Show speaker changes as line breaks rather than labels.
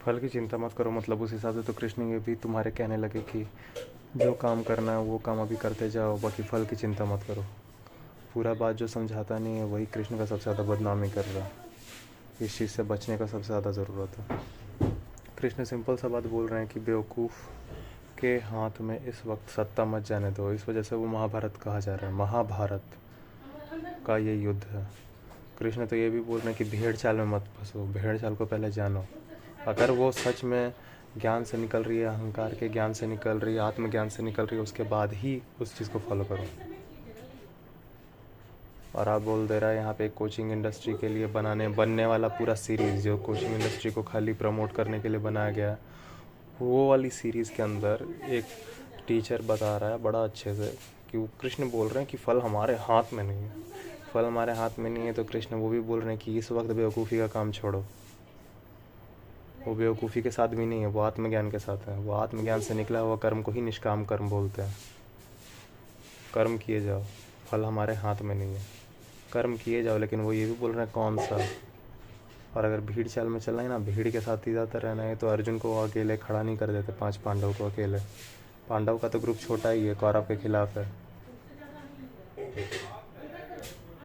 फल की चिंता मत करो, मतलब उस हिसाब से तो कृष्ण ये भी तुम्हारे कहने लगे कि जो काम करना है वो काम अभी करते जाओ, बाकी फल की चिंता मत करो। पूरा बात जो समझाता नहीं है वही कृष्ण का सबसे ज़्यादा बदनामी कर रहा है। इस चीज़ से बचने का सबसे ज़्यादा ज़रूरत है। कृष्ण सिंपल सा बात बोल रहे हैं कि बेवकूफ़ के हाथ में इस वक्त सत्ता मत जाने दो। इस वजह से वो महाभारत कहा जा रहा है। महाभारत का ये युद्ध है। कृष्ण तो ये भी बोल रहे हैं कि भेड़ चाल में मत फंसो, भेड़ चाल को पहले जानो। अगर वो सच में ज्ञान से निकल रही है, अहंकार के ज्ञान से निकल रही है, आत्मज्ञान से निकल रही है, उसके बाद ही उस चीज़ को फॉलो करो। और आप बोल दे रहा है यहाँ पे एक कोचिंग इंडस्ट्री के लिए बनने वाला पूरा सीरीज़ जो कोचिंग इंडस्ट्री को खाली प्रमोट करने के लिए बनाया गया, वो वाली सीरीज़ के अंदर एक टीचर बता रहा है बड़ा अच्छे से कि वो कृष्ण बोल रहे हैं कि फल हमारे हाथ में नहीं है। फल हमारे हाथ में नहीं है तो कृष्ण वो भी बोल रहे हैं कि इस वक्त बेवकूफ़ी का काम छोड़ो। वो बेवकूफ़ी के साथ भी नहीं है, वो आत्मज्ञान के साथ है। वो आत्मज्ञान से निकला हुआ कर्म को ही निष्काम कर्म बोलते हैं। कर्म किए जाओ, फल हमारे हाथ में नहीं है, कर्म किए जाओ। लेकिन वो ये भी बोल रहे हैं कौन सा। और अगर भीड़ चाल में चलना है ना, भीड़ के साथ ही ज़्यादा रहना है, तो अर्जुन को अकेले खड़ा नहीं कर देते, 5 पांडव को अकेले। पांडव का तो ग्रुप छोटा ही है, कौरव के खिलाफ है।